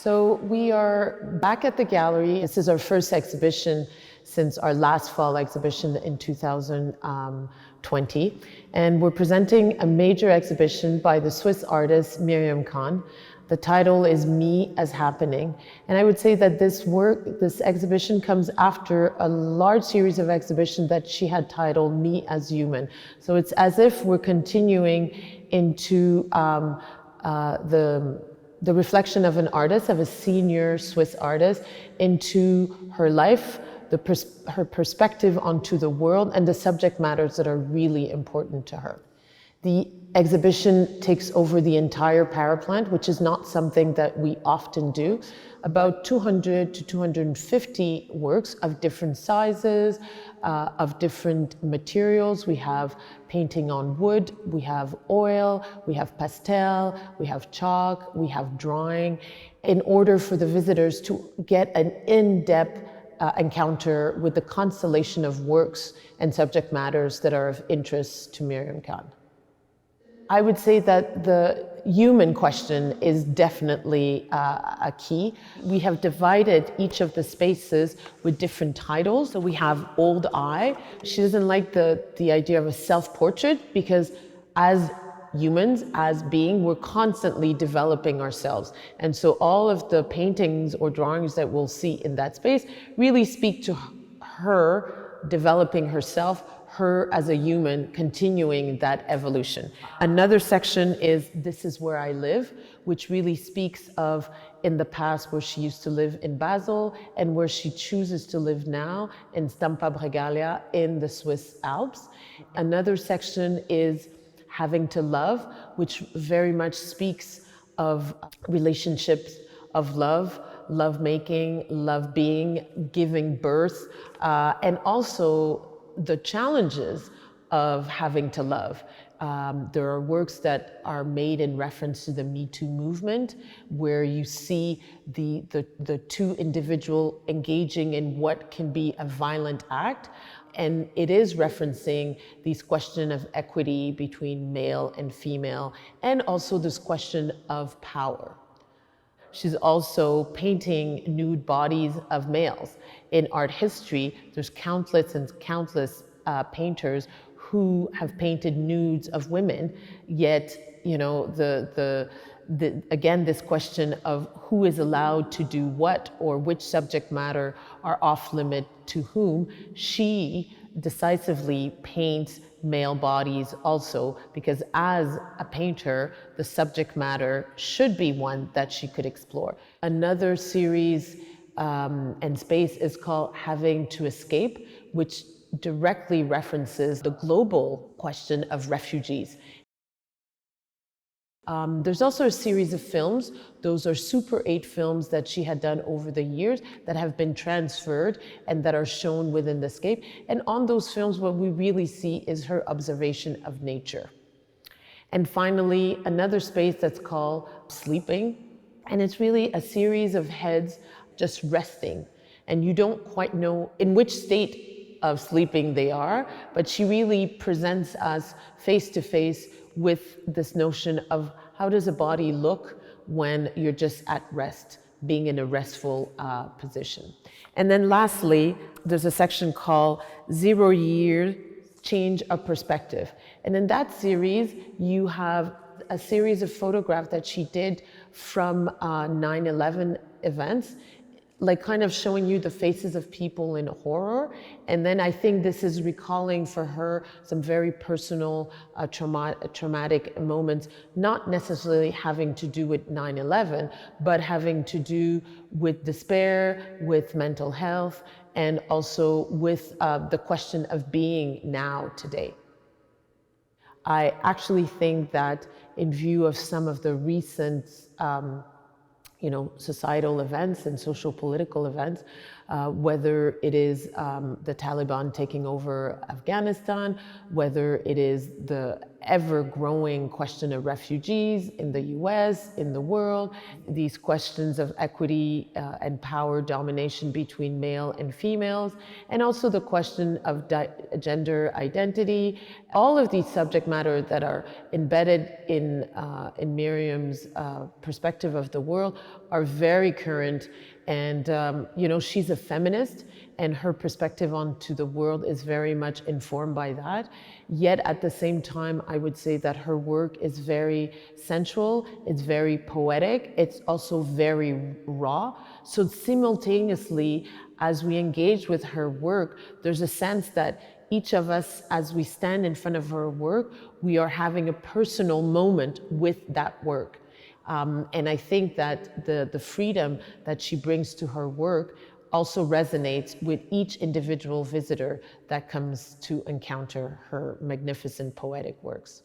So we are back at the gallery. This is our first exhibition since our last fall exhibition in 2020. And we're presenting a major exhibition by the Swiss artist Myriam Kann. The title is Me as Happening. And I would say that this exhibition comes after a large series of exhibitions that she had titled Me as Human. So it's as if we're continuing into the reflection of an artist, of a senior Swiss artist, into her life, her perspective onto the world, and the subject matters that are really important to her. The exhibition takes over the entire Paraplant, which is not something that we often do. About 200 to 250 works of different sizes, of different materials. We have painting on wood, we have oil, we have pastel, we have chalk, we have drawing, in order for the visitors to get an in-depth encounter with the constellation of works and subject matters that are of interest to Myriam Kann. I would say that the human question is definitely a key. We have divided each of the spaces with different titles. So we have Old I. She doesn't like the idea of a self-portrait because as humans, as being, we're constantly developing ourselves. And so all of the paintings or drawings that we'll see in that space really speak to her developing herself, her as a human continuing that evolution. Another section is This Is Where I Live, which really speaks of in the past where she used to live in Basel and where she chooses to live now in Stampa Bregalia in the Swiss Alps. Another section is Having to Love, which very much speaks of relationships of love, love making, love being, giving birth, and also the challenges of having to love. There are works that are made in reference to the Me Too movement, where you see the two individual engaging in what can be a violent act. And it is referencing these question of equity between male and female, and also this question of power. She's also painting nude bodies of males. In art history, there's countless and countless painters who have painted nudes of women, yet, you know, again, this question of who is allowed to do what or which subject matter are off limit to whom. She decisively paints male bodies also, because as a painter, the subject matter should be one that she could explore. Another series and space is called Having to Escape, which directly references the global question of refugees. There's also a series of films. Those are Super 8 films that she had done over the years that have been transferred and that are shown within the Escape. And on those films, what we really see is her observation of nature. And finally, another space that's called Sleeping. And it's really a series of heads just resting. And you don't quite know in which state of sleeping they are, but she really presents us face to face with this notion of how does a body look when you're just at rest, being in a restful position. And then lastly, there's a section called 0 Year Change of Perspective. And in that series, you have a series of photographs that she did from 9/11 events, like kind of showing you the faces of people in horror. And then I think this is recalling for her some very personal traumatic moments, not necessarily having to do with 9/11, but having to do with despair, with mental health, and also with the question of being now, today. I actually think that in view of some of the recent societal events and social political events, whether it is the Taliban taking over Afghanistan, whether it is the ever-growing question of refugees in the US, in the world, these questions of equity and power domination between male and females, and also the question of gender identity. All of these subject matter that are embedded in Miriam's perspective of the world are very current. And, she's a feminist, and her perspective onto the world is very much informed by that. Yet at the same time, I would say that her work is very sensual, it's very poetic, it's also very raw. So simultaneously, as we engage with her work, there's a sense that each of us, as we stand in front of her work, we are having a personal moment with that work. And I think that the freedom that she brings to her work also resonates with each individual visitor that comes to encounter her magnificent poetic works.